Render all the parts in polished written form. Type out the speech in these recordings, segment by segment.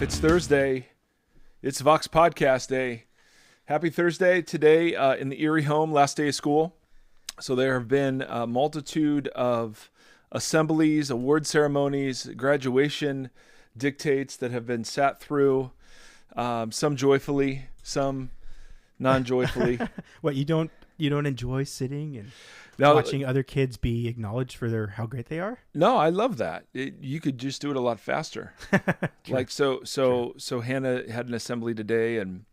It's Thursday. It's Vox Podcast Day. Happy Thursday. Today in the Erie home, last day of school. So there have been a multitude of assemblies, award ceremonies, graduation dictates that have been sat through, some joyfully, some non-joyfully. What, you don't enjoy sitting and Now, watching other kids be acknowledged for how great they are? No, I love that. You could just do it a lot faster. Like so Hannah had an assembly today, and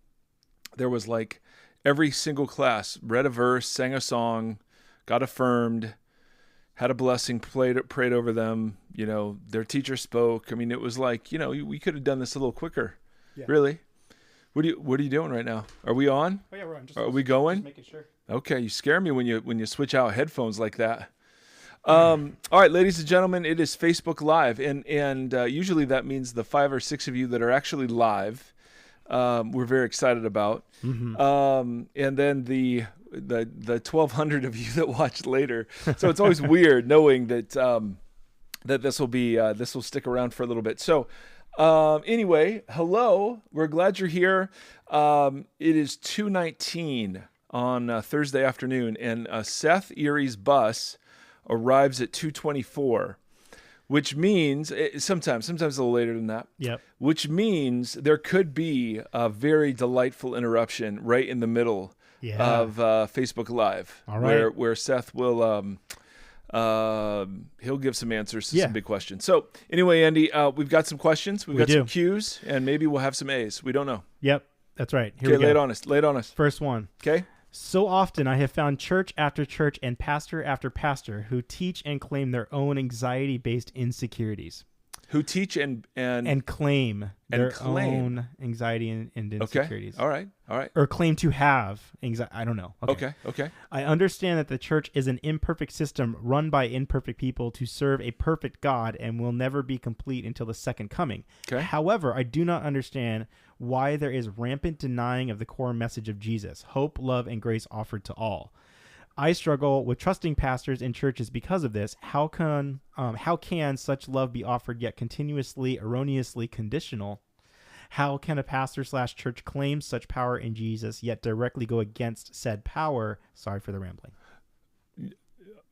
there was like every single class read a verse, sang a song, got affirmed, had a blessing prayed over them. You know, their teacher spoke. I mean, it was like, you know, we could have done this a little quicker. Yeah. Really. What are you doing right now? Are we on? Oh yeah, we're on. Are we going? Just making sure. Okay, you scare me when you switch out headphones like that. All right, ladies and gentlemen, it is Facebook Live, and usually that means the 5 or 6 of you that are actually live. We're very excited about, and then the 1,200 of you that watch later. So it's always weird knowing that that this will stick around for a little bit. So. Anyway, hello. We're glad you're here. It is 2:19 on Thursday afternoon, and Seth Erie's bus arrives at 2:24, which means sometimes a little later than that. Yep. Which means there could be a very delightful interruption right in the middle of Facebook Live, all right, where Seth will. He'll give some answers to some big questions. So anyway, Andy, we've got some questions. We've got some Q's, and maybe we'll have some A's. We don't know. Yep, that's right. Here we go. Lay it on us. First one. Okay. So often I have found church after church and pastor after pastor who teach and claim their own anxiety-based insecurities. Who teach and claim their own anxiety and insecurities. Okay. All right. Or claim to have anxiety. I don't know. Okay. I understand that the church is an imperfect system run by imperfect people to serve a perfect God and will never be complete until the second coming. Okay. However, I do not understand why there is rampant denying of the core message of Jesus, hope, love, and grace offered to all. I struggle with trusting pastors and churches because of this. How can such love be offered yet continuously, erroneously conditional? How can a pastor/church claim such power in Jesus yet directly go against said power? Sorry for the rambling.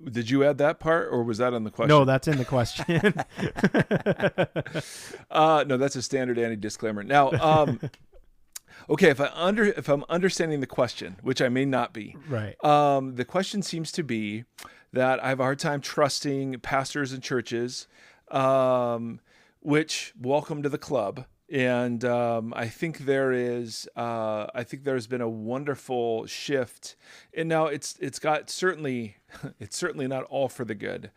Did you add that part, or was that on the question? No, that's in the question. No, that's a standard anti-disclaimer. Now, okay, if I'm understanding the question, which I may not be, right? The question seems to be that I have a hard time trusting pastors and churches, which welcome to the club. And I think there's been a wonderful shift, and now it's certainly not all for the good,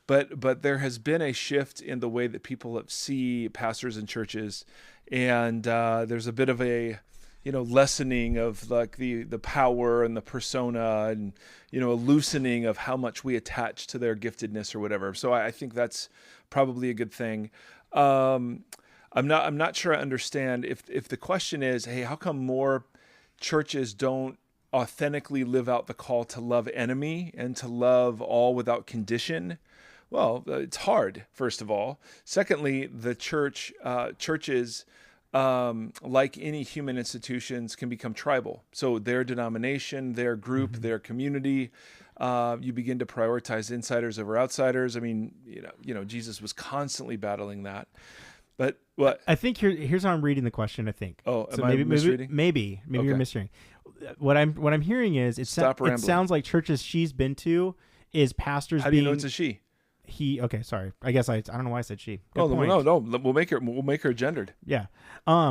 but there has been a shift in the way that people see pastors and churches, and there's a bit of a lessening of like the power and the persona, and a loosening of how much we attach to their giftedness or whatever. So I think that's probably a good thing. I'm not sure I understand if the question is, hey, how come more churches don't authentically live out the call to love enemy and to love all without condition? Well, it's hard, first of all. Secondly, the churches, like any human institutions, can become tribal. So their denomination, their group, their community, you begin to prioritize insiders over outsiders. I mean, Jesus was constantly battling that. But what I think here's how I'm reading the question. I think. Oh, so am I misreading? Maybe okay. You're misreading. What I'm hearing is it sounds like churches she's been to is pastors. How do you know it's a she? He. Okay, sorry. I guess I don't know why I said she. No. We'll make her gendered. Yeah.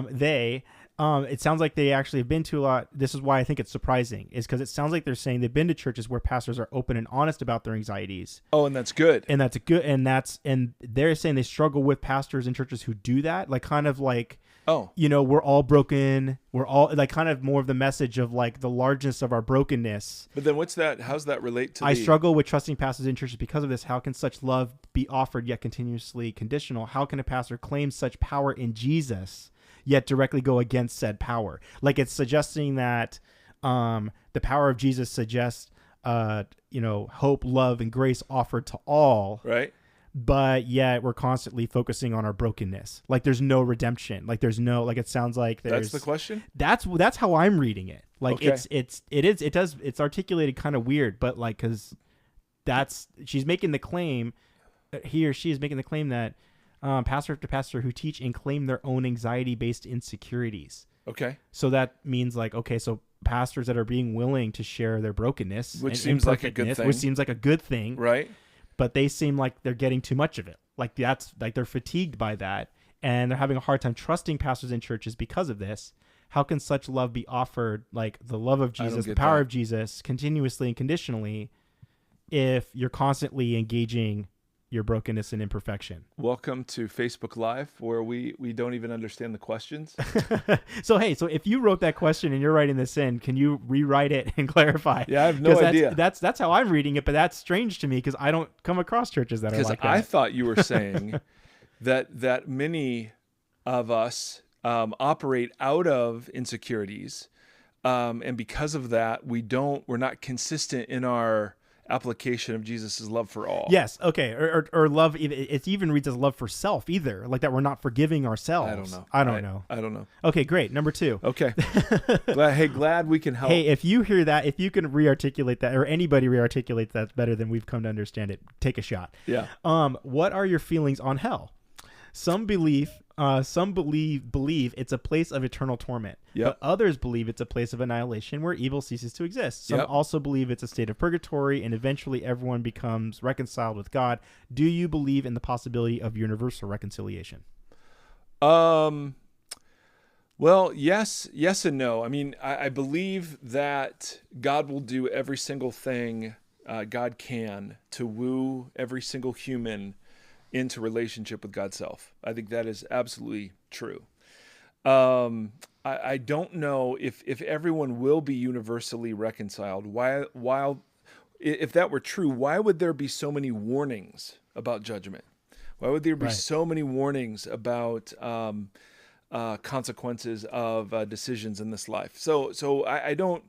They. It sounds like they actually have been to a lot. This is why I think it's surprising, is because it sounds like they're saying they've been to churches where pastors are open and honest about their anxieties. Oh, and that's good. And they're saying they struggle with pastors and churches who do that, like kind of like, we're all broken. We're all like kind of more of the message of like the largeness of our brokenness. But then how's that relate to I struggle with trusting pastors and churches because of this. How can such love be offered yet continuously conditional? How can a pastor claim such power in Jesus yet directly go against said power? Like it's suggesting that the power of Jesus suggests, hope, love, and grace offered to all. Right. but yet we're constantly focusing on our brokenness. Like there's no redemption. Like there's no, like it sounds like there's. That's the question? That's how I'm reading it. Like okay. it's articulated kind of weird, but like, cause she's making the claim, he or she is making the claim that pastor after pastor who teach and claim their own anxiety-based insecurities. Okay. So that means like, okay, so pastors that are being willing to share their brokenness, which seems like a good thing. Which seems like a good thing. Right. But they seem like they're getting too much of it. Like that's like they're fatigued by that, and they're having a hard time trusting pastors and churches because of this. How can such love be offered, like the love of Jesus, the power of Jesus, continuously and conditionally, if you're constantly engaging your brokenness and imperfection? Welcome to Facebook Live, where we don't even understand the questions. So if you wrote that question and you're writing this in, can you rewrite it and clarify? Yeah, I have no idea. That's how I'm reading it, but that's strange to me because I don't come across churches that are like that. I thought you were saying that many of us operate out of insecurities, and because of that, we're not consistent in our application of Jesus' love for all. Yes. Okay. Or love. It even reads as love for self either. Like that we're not forgiving ourselves. I don't know. Okay, great. Number 2. Okay. Glad we can help. Hey, if you hear that, if you can re-articulate that, or anybody re-articulates that better than we've come to understand it, take a shot. Yeah. What are your feelings on hell? Some believe it's a place of eternal torment. Yep. But others believe it's a place of annihilation where evil ceases to exist. Some also believe it's a state of purgatory and eventually everyone becomes reconciled with God. Do you believe in the possibility of universal reconciliation? Well, yes and no. I mean, I believe that God will do every single thing God can to woo every single human into relationship with God's self. I think that is absolutely true. I don't know if everyone will be universally reconciled. While if that were true, why would there be so many warnings about judgment? Why would there be so many warnings about consequences of decisions in this life? So I don't.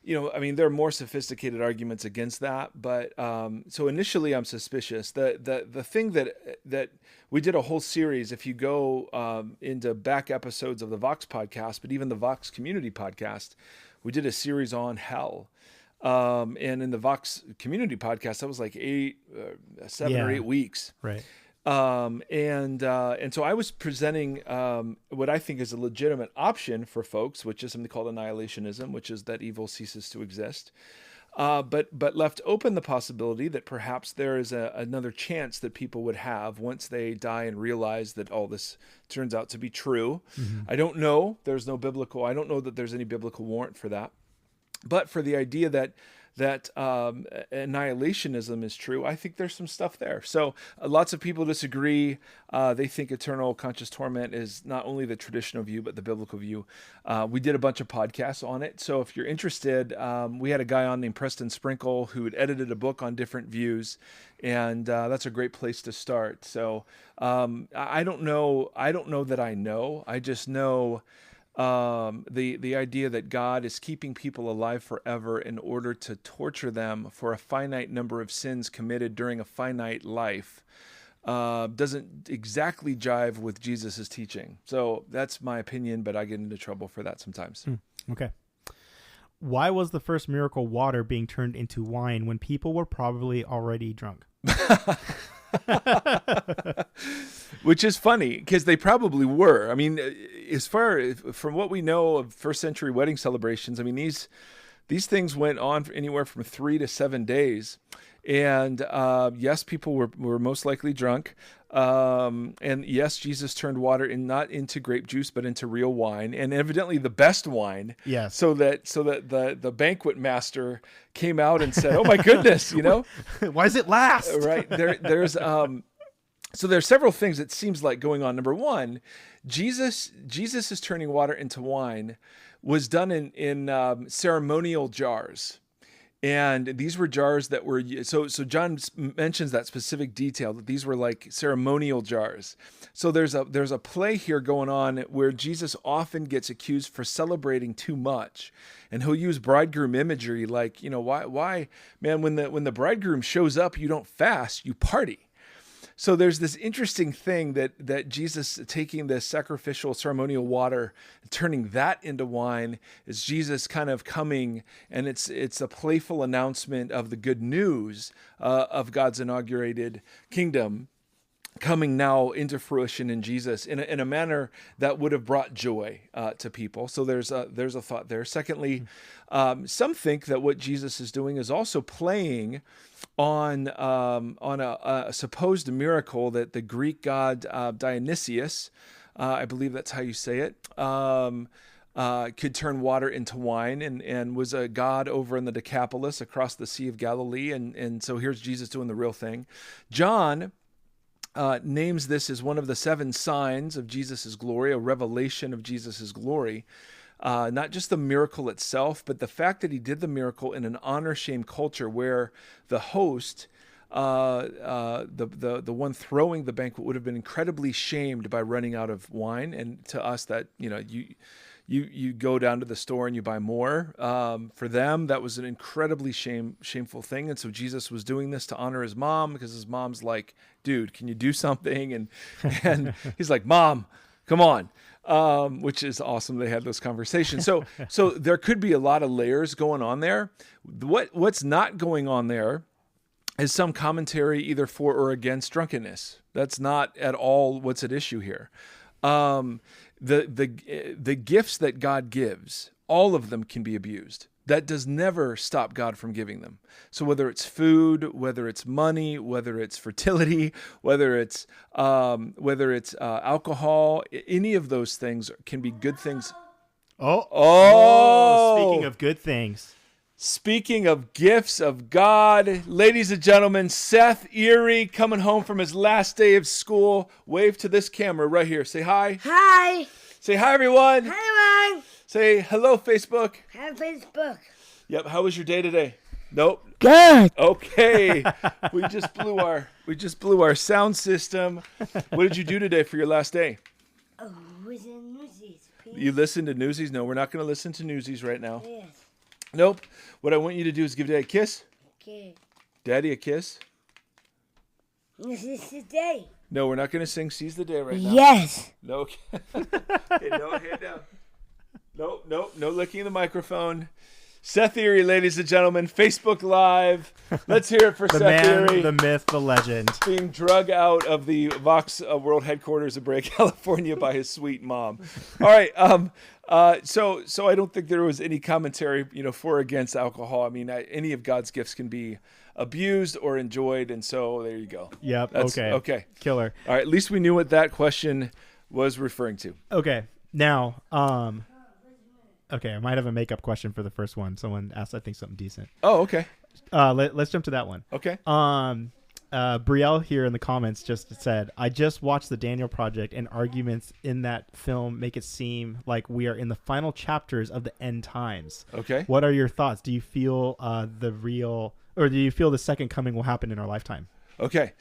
I mean, there are more sophisticated arguments against that, but so initially I'm suspicious. The thing that we did a whole series, if you go into back episodes of the Vox podcast, but even the Vox community podcast, we did a series on hell. And in the Vox community podcast, that was like 7 or 8 weeks. Right. And so I was presenting what I think is a legitimate option for folks, which is something called annihilationism, which is that evil ceases to exist, but left open the possibility that perhaps there is another chance that people would have once they die and realize that all this turns out to be true. Mm-hmm. I don't know. I don't know that there's any biblical warrant for that, but for the idea that annihilationism is true, I think there's some stuff there. So lots of people disagree. They think eternal conscious torment is not only the traditional view, but the biblical view. We did a bunch of podcasts on it. So if you're interested, we had a guy on named Preston Sprinkle who had edited a book on different views. And that's a great place to start. So I don't know that I know. I just know the idea that God is keeping people alive forever in order to torture them for a finite number of sins committed during a finite life doesn't exactly jive with Jesus's teaching. So that's my opinion, but I get into trouble for that sometimes. Okay. Why was the first miracle water being turned into wine when people were probably already drunk? Which is funny because they probably were. I mean, from what we know of first century wedding celebrations, I mean, these things went on for anywhere from 3 to 7 days. And yes, people were most likely drunk. And yes, Jesus turned water not into grape juice, but into real wine, and evidently the best wine. Yes. So that the banquet master came out and said, "Oh my goodness, why does it last?" Right. So there's several things it seems like going on. Number one, Jesus is turning water into wine was done in ceremonial jars. And these were jars that were, so John mentions that specific detail, that these were like ceremonial jars. So there's a play here going on where Jesus often gets accused for celebrating too much. And he'll use bridegroom imagery like, why, man, when the bridegroom shows up, you don't fast, you party. So there's this interesting thing that Jesus taking this sacrificial ceremonial water, turning that into wine, is Jesus kind of coming, and it's a playful announcement of the good news of God's inaugurated kingdom coming now into fruition in Jesus in a manner that would have brought joy to people. So there's a thought there. Secondly, some think that what Jesus is doing is also playing on a supposed miracle that the Greek god Dionysius, I believe that's how you say it, could turn water into wine, and was a god over in the Decapolis across the Sea of Galilee. And so here's Jesus doing the real thing. John names this as one of the 7 signs of Jesus' glory, a revelation of Jesus' glory. Not just the miracle itself, but the fact that he did the miracle in an honor-shame culture where the host, the one throwing the banquet, would have been incredibly shamed by running out of wine. And to us, that you go down to the store and you buy more. For them, that was an incredibly shameful thing. And so Jesus was doing this to honor his mom, because his mom's like, dude, can you do something? And he's like, Mom, come on. Which is awesome. They had those conversations. So there could be a lot of layers going on there. What's not going on there is some commentary either for or against drunkenness. That's not at all what's at issue here. The gifts that God gives, all of them can be abused. That does never stop God from giving them. So whether it's food, whether it's money, whether it's fertility, whether it's alcohol, any of those things can be good things. Speaking of good things. Speaking of gifts of God, ladies and gentlemen, Seth Erie coming home from his last day of school. Wave to this camera right here. Say hi. Hi. Say hi, everyone. Hi, everyone. Say hello, Facebook. Hi, Facebook. Yep. How was your day today? Nope. Good. Okay. We just blew our sound system. What did you do today for your last day? Oh, was in Newsies, please. You listened to Newsies? No, we're not going to listen to Newsies right now. Yes. Nope. What I want you to do is give Daddy a kiss. Okay. Daddy a kiss. This is the day. No, we're not going to sing Seize the Day right now. Yes. No. Okay, no, hand down. Nope, no licking the microphone. Seth Erie, ladies and gentlemen, Facebook Live. Let's hear it for The Seth man, Erie. the myth, the legend. Being drug out of the Vox World headquarters of Brea, California by his sweet mom. All right. So I don't think there was any commentary, for or against alcohol. I mean, any of God's gifts can be abused or enjoyed. And so there you go. Yep. That's, okay. Killer. All right. At least we knew what that question was referring to. Okay. Now, okay, I might have a makeup question for the first one. Someone asked, I think, something decent. Oh, okay. Let's jump to that one. Okay. Brielle here in the comments just said, I just watched the Daniel Project, and arguments in that film make it seem like we are in the final chapters of the end times. Okay. What are your thoughts? Do you feel do you feel the second coming will happen in our lifetime? Okay.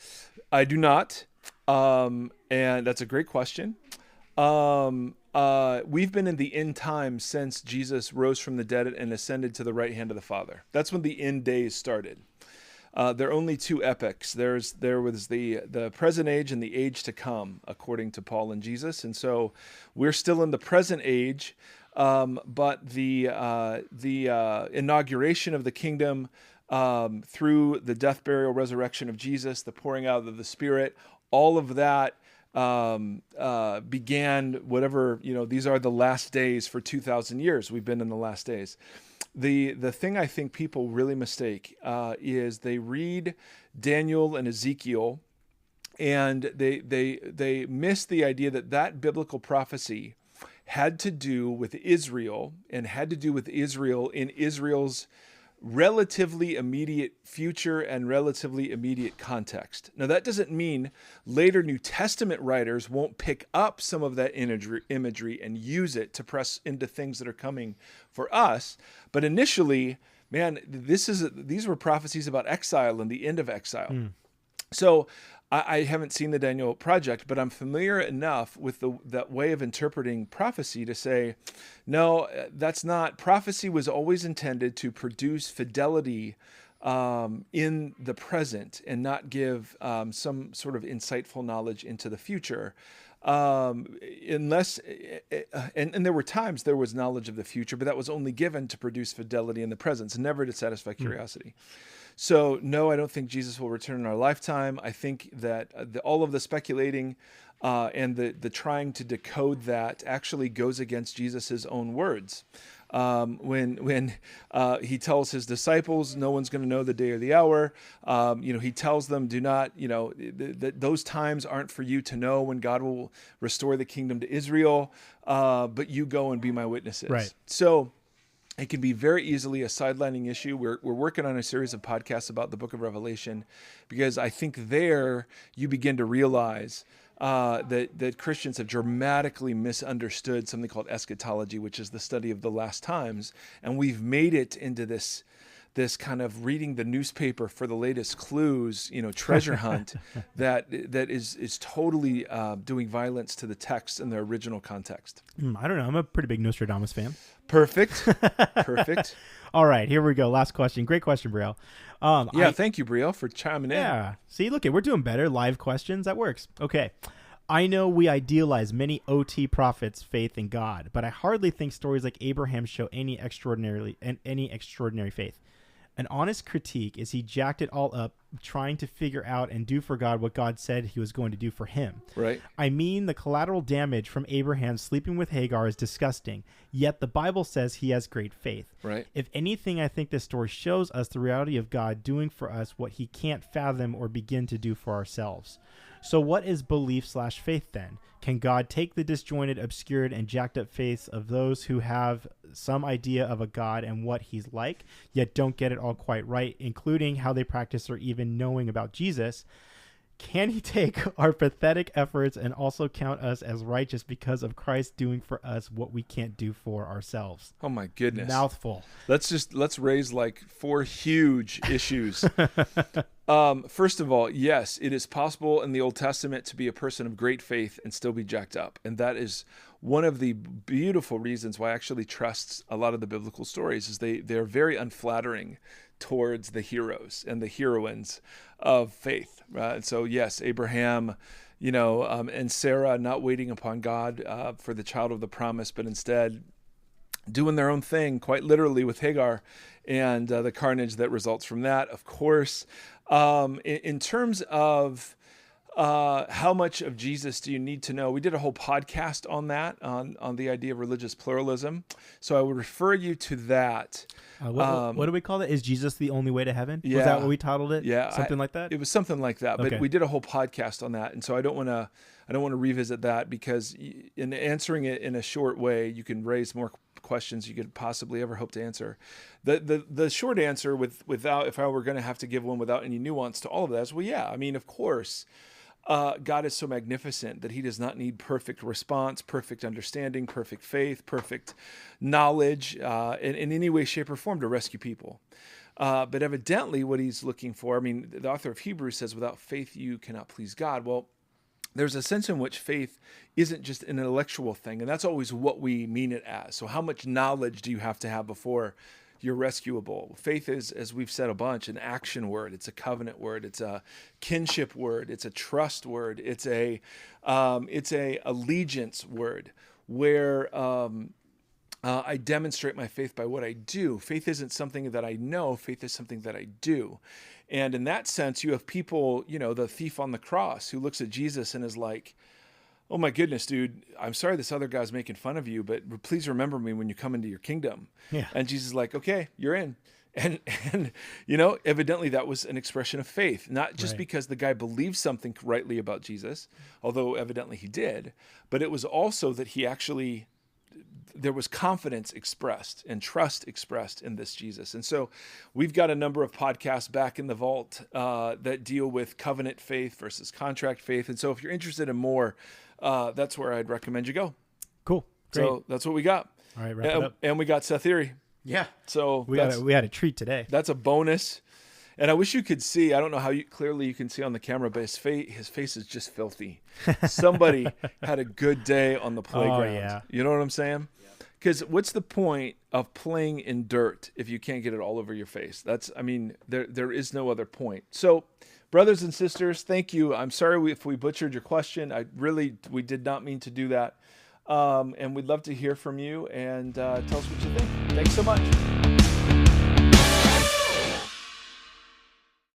I do not. And that's a great question. We've been in the end times since Jesus rose from the dead and ascended to the right hand of the Father. That's when the end days started. There are only 2 epochs. There was the present age and the age to come, according to Paul and Jesus. And so we're still in the present age, but the inauguration of the kingdom through the death, burial, resurrection of Jesus, the pouring out of the Spirit, all of that began whatever, these are the last days for 2,000 years. We've been in the last days. The thing I think people really mistake is they read Daniel and Ezekiel, and they miss the idea that biblical prophecy had to do with Israel, and had to do with Israel in Israel's relatively immediate future and relatively immediate context. Now, that doesn't mean later New Testament writers won't pick up some of that imagery and use it to press into things that are coming for us. But initially, man, these were prophecies about exile and the end of exile. So I haven't seen the Daniel Project, but I'm familiar enough with that way of interpreting prophecy to say, no, that's not. Prophecy was always intended to produce fidelity in the present and not give some sort of insightful knowledge into the future. Unless, and there were times there was knowledge of the future, but that was only given to produce fidelity in the present, never to satisfy curiosity. So no, I don't think Jesus will return in our lifetime. I think that all of the speculating and the trying to decode that actually goes against Jesus's own words. When he tells his disciples, no one's going to know the day or the hour, he tells them, do not, those times aren't for you to know when God will restore the kingdom to Israel, but you go and be my witnesses. Right. So it can be very easily a sidelining issue. We're working on a series of podcasts about the book of Revelation, because I think there you begin to realize that Christians have dramatically misunderstood something called eschatology, which is the study of the last times. And we've made it into this kind of reading the newspaper for the latest clues, treasure hunt that is totally doing violence to the text and the original context. I don't know. I'm a pretty big Nostradamus fan. Perfect. Perfect. All right, here we go. Last question. Great question, Brielle. Thank you, Brielle, for chiming in. Yeah. See, look, we're doing better. Live questions. That works. Okay. I know we idealize many OT prophets' faith in God, but I hardly think stories like Abraham show any extraordinary faith. An honest critique is he jacked it all up, trying to figure out and do for God what God said he was going to do for him. Right. I mean, the collateral damage from Abraham sleeping with Hagar is disgusting, yet the Bible says he has great faith. Right. If anything, I think this story shows us the reality of God doing for us what he can't fathom or begin to do for ourselves. So what is belief/faith then? Can God take the disjointed, obscured, and jacked up faiths of those who have some idea of a God and what he's like, yet don't get it all quite right, including how they practice or even knowing about Jesus? Can he take our pathetic efforts and also count us as righteous because of Christ doing for us what we can't do for ourselves? Oh my goodness. Mouthful. Let's raise like 4 huge issues. First of all, yes, it is possible in the Old Testament to be a person of great faith and still be jacked up. And that is one of the beautiful reasons why I actually trust a lot of the biblical stories, is they're very unflattering towards the heroes and the heroines of faith. And so, yes, Abraham, and Sarah not waiting upon God for the child of the promise, but instead doing their own thing, quite literally, with Hagar, and the carnage that results from that, of course. In terms of how much of Jesus do you need to know, we did a whole podcast on that, on the idea of religious pluralism. So I would refer you to that. What do we call it? Is Jesus the only way to heaven? Yeah. Was that what we titled it? Yeah, something like that. It was something like that. But Okay. we did a whole podcast on that, and so I don't want to revisit that, because in answering it in a short way, you can raise more questions you could possibly ever hope to answer. The short answer, without, if I were going to have to give one without any nuance to all of that, is, well, yeah, I mean, of course, God is so magnificent that he does not need perfect response, perfect understanding, perfect faith, perfect knowledge in any way, shape, or form to rescue people. But evidently what he's looking for, I mean, the author of Hebrews says, without faith, you cannot please God. Well, there's a sense in which faith isn't just an intellectual thing, and that's always what we mean it as. So how much knowledge do you have to have before you're rescuable? Faith is, as we've said a bunch, an action word. It's a covenant word. It's a kinship word. It's a trust word. It's a allegiance word, where I demonstrate my faith by what I do. Faith isn't something that I know. Faith is something that I do. And in that sense, you have people, the thief on the cross who looks at Jesus and is like, oh my goodness, dude, I'm sorry this other guy's making fun of you, but please remember me when you come into your kingdom. Yeah. And Jesus is like, okay, you're in. And evidently that was an expression of faith, not just Right. because the guy believed something rightly about Jesus, although evidently he did, but it was also that he actually, there was confidence expressed and trust expressed in this Jesus. And so we've got a number of podcasts back in the vault that deal with covenant faith versus contract faith. And so if you're interested in more, that's where I'd recommend you go. Cool. Great. So that's what we got. All right, wrap it up. And we got Seth Erie. Yeah. So We had a treat today. that's a bonus. And I wish you could see, I don't know how clearly you can see on the camera, but his face is just filthy. Somebody had a good day on the playground. yeah. You know what I'm saying? Because what's the point of playing in dirt if you can't get it all over your face? There is no other point. So, brothers and sisters, thank you. I'm sorry if we butchered your question. We did not mean to do that. And we'd love to hear from you and tell us what you think. Thanks so much.